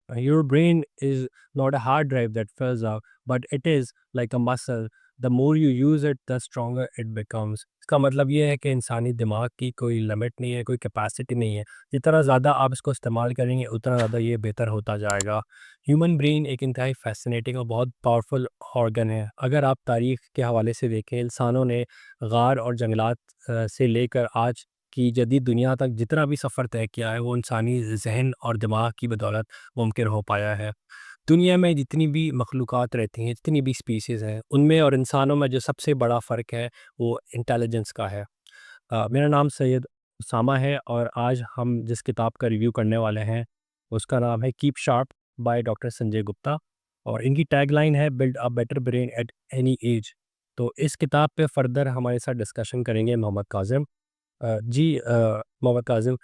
Your brain is not a hard drive that fills up, but it is like a muscle. The more you use it, the stronger it becomes. इसका मतलब ये है कि इंसानी दिमाग की कोई लिमिट नहीं है, कोई कैपेसिटी नहीं है। जितना ज़्यादा आप इसको इस्तेमाल करेंगे, उतना ज़्यादा ये बेहतर होता जाएगा। ह्यूमन ब्रेन एक इंतहाई फैसिनेटिंग और बहुत पावरफुल ऑर्गन है। अगर आप तारीख़ के हवाले से देखें, इंसानों ने गार और जंगलात से लेकर आज की जदीद दुनिया तक जितना भी सफ़र तय किया है, वो इंसानी ज़हन और दिमाग की बदौलत मुमकिन हो पाया है। दुनिया में जितनी भी मखलूक़ात रहती हैं, जितनी भी स्पीशीज़ हैं, उनमें और इंसानों में जो सबसे बड़ा फ़र्क है, वो इंटेलिजेंस का है। मेरा नाम सैयद उसामा है और आज हम जिस किताब का रिव्यू करने वाले हैं, उसका नाम है keep sharp by doctor Sanjay Gupta और इनकी टैगलाइन है build a better brain at any as. तो इस किताब पे फ़र्दर हमारे साथ डिस्कशन करेंगे मोहम्मद काज़िम। मोहम्मद काज़िम,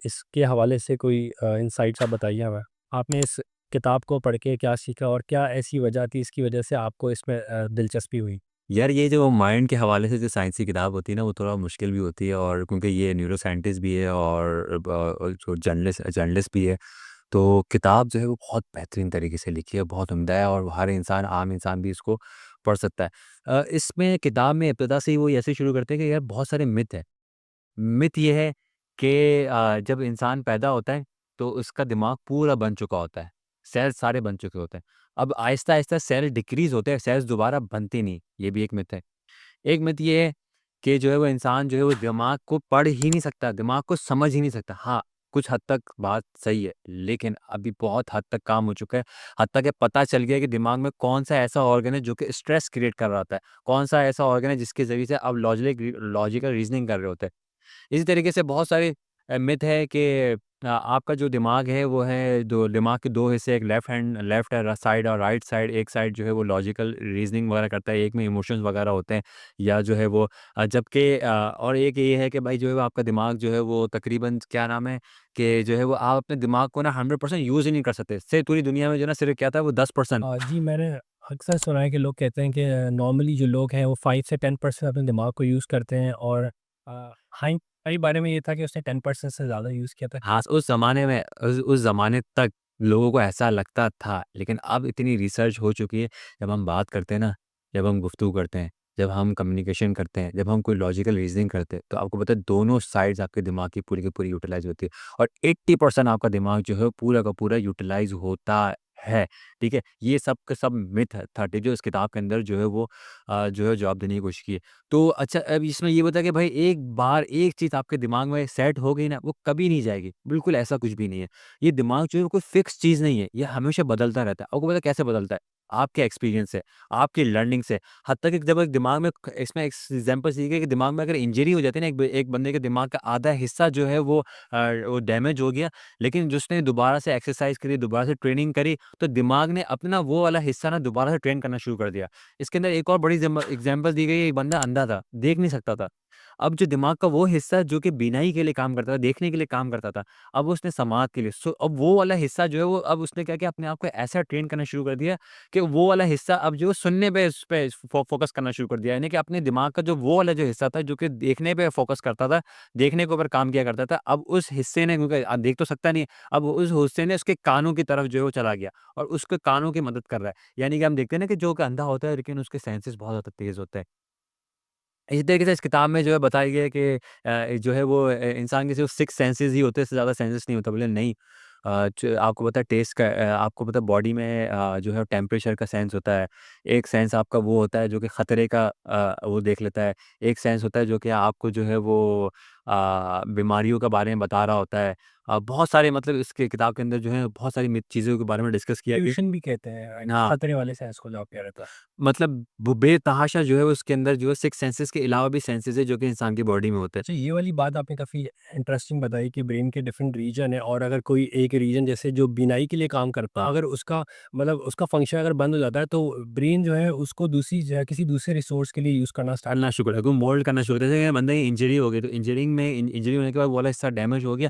इसके हवाले से कोई इनसाइट्स आप बताइए हमें। आपने इस किताब को पढ़ के क्या सीखा और क्या ऐसी वजह थी इसकी वजह से आपको इसमें दिलचस्पी हुई? यार ये जो माइंड के हवाले से जो साइंस की किताब होती है ना वो थोड़ा मुश्किल भी होती है और क्योंकि ये न्यूरो साइंटिस्ट भी है और जो जर्नलिस्ट भी है। तो किताब जो है वो बहुत बेहतरीन तरीके से लिखी है, बहुत उम्दा है और हर इंसान आम इंसान भी इसको पढ़ सकता है। इसमें किताब में इब्तिदा से ही वो ऐसे शुरू करते हैं कि यार बहुत सारे मिथ है। मिथ ये है कि जब इंसान पैदा होता है तो उसका दिमाग पूरा बन चुका होता है, सेल सारे बन चुके होते हैं। अब आहिस्ता-आहिस्ता सेल डिक्रीज़ होते हैं, सेल्स दोबारा बनते नहीं, ये भी एक मिथ है। एक मिथ ये है कि जो है वो इंसान जो है वो दिमाग को पढ़ ही नहीं सकता, दिमाग को समझ ही नहीं सकता। हाँ, कुछ हद तक बात सही है, लेकिन अभी बहुत हद तक काम हो चुका है। हद तक ये पता चल गया है कि दिमाग में कौन-सा ऐसा ऑर्गन है जो कि स्ट्रेस क्रिएट कर रहा होता है, कौन-सा ऐसा ऑर्गन है जिसके ज़रिए से आप लॉजिकल रीज़निंग कर रहे होते हैं। इसी तरीके से बहुत सारे मिथ है कि आपका जो दिमाग है वो है दो दिमाग के 2 हिस्से, एक लेफ्ट है साइड और राइट साइड। एक साइड जो है वो लॉजिकल रीज़निंग वगैरह करता है, एक में इमोशंस वगैरह होते हैं या जो है वो जबकि और एक ये है कि भाई जो है वो आपका दिमाग जो है वो तकरीबन क्या नाम है कि जो है वो आप अपने दिमाग को ना 100% यूज़ ही नहीं कर सकते। सिर्फ़ पूरी दुनिया में जो है ना सिर्फ़ क्या था वो 10%। जी, मैंने अक्सर सुना है कि लोग कहते हैं कि नॉर्मली जो लोग हैं वो 5 से 10% अपने दिमाग को यूज़ करते हैं और हाइन के बारे में ये था कि उसने 10% से ज़्यादा यूज़ किया था। हाँ, उस ज़माने में उस ज़माने तक लोगों को ऐसा लगता था, लेकिन अब इतनी रिसर्च हो चुकी है, जब हम बात करते हैं ना, जब हम गुफ्तगू करते हैं, जब हम कम्युनिकेशन करते हैं, जब हम कोई लॉजिकल रीज़निंग करते हैं, तो आपको पता है दोनों साइड्स आपके दिमाग की पूरी यूटिलाइज़ होती है और 80% आपका दिमाग जो है पूरा का पूरा यूटिलाइज़ होता है, ठीक है? ये सब के सब मिथ था जो इस किताब के अंदर जो है वो जो है जवाब देने की कोशिश की है। तो अच्छा अब इसमें ये बता कि भाई एक बार एक चीज़ आपके दिमाग में सेट हो गई ना, वो कभी नहीं जाएगी। बिल्कुल ऐसा कुछ भी नहीं है। ये दिमाग जो है वो कोई फ़िक्स चीज़ नहीं है, ये हमेशा बदलता रहता है। आपको पता है कैसे बदलता है? आपके एक्सपीरियंस से, आपकी लर्निंग से। हद तक कि जब एक दिमाग में इसमें एक एग्ज़ाम्पल सी है कि दिमाग में अगर इंजरी हो जाती है ना, एक बंदे के दिमाग का आधा हिस्सा जो है वो डैमेज हो गया, लेकिन जिसने दोबारा से एक्सरसाइज़ करी, दोबारा से ट्रेनिंग करी, तो दिमाग ने अपना वो वाला हिस्सा ना दोबारा से ट्रेन करना शुरू कर दिया। इसके अंदर एक और बड़ी एग्ज़ाम्पल दी गई है, एक बंदा अंधा था, देख नहीं सकता था। अब जो दिमाग का वो हिस्सा जो कि बीनाई के लिए काम करता था, देखने के लिए काम करता था, अब उसने समात के लिए अब वो वाला हिस्सा जो है वो अब उसने क्या किया अपने आप को ऐसा ट्रेन करना शुरू कर दिया कि वो वाला हिस्सा अब जो सुनने पे इस पे फ़ोकस करना शुरू कर दिया। यानी कि अपने दिमाग का जो वो वाला जो हिस्सा था जो कि देखने पे फ़ोकस करता था, देखने के ऊपर काम किया करता था, अब उस हिस्से ने क्योंकि देख तो सकता नहीं है, अब उस हिस्से ने उसके कानों की तरफ जो है वो चला गया और उसके कानों की मदद कर रहा है। यानी कि हम देखते हैं ना कि जो कि अंधा होता है लेकिन उसके सेंसेस बहुत ज़्यादा तेज़ होते हैं। इसी तरीके से इस किताब में जो है बताया गया है कि जो है वो इंसान के सिर्फ 6 सेंसेस ही होते हैं, इससे ज़्यादा सेंसेस नहीं होता। बोले नहीं, आपको पता है टेस्ट का, आपको पता है बॉडी में जो है टेम्परेचर का सेंस होता है। एक सेंस आपका वो होता है जो कि खतरे का वो देख लेता है। एक सेंस होता है जो कि आपको जो है वो बीमारियों के बारे में बता रहा होता है। बहुत सारे मतलब इसके किताब के अंदर जो है बहुत सारी चीज़ों के बारे में डिस्कस किया गया। ट्यूशन भी कहते हैं हाँ। खतरे वाले सेंस को जो आप कह रहे थे। मतलब वो बेतहाशा जो है उसके अंदर जो है 6 सेंसेस के अलावा भी सेंसेस है जो कि इंसान की बॉडी में होते हैं। अच्छा, ये वाली बात आपने काफ़ी इंटरेस्टिंग बताई कि ब्रेन के डिफरेंट रीजन है और अगर कोई एक रीजन जैसे जो बीनाई के लिए काम करता है, अगर उसका मतलब उसका फंक्शन अगर बंद हो जाता है तो ब्रेन जो है उसको दूसरी किसी दूसरे रिसोर्स के लिए यूज़ करना स्टार्ट। करना शुक्र है, मोल्ड करना शुरू करते हैं। जैसे बंदे की इंजरी हो गई तो इंजरी होने के बाद वो वाला हिस्सा डैमेज हो गया,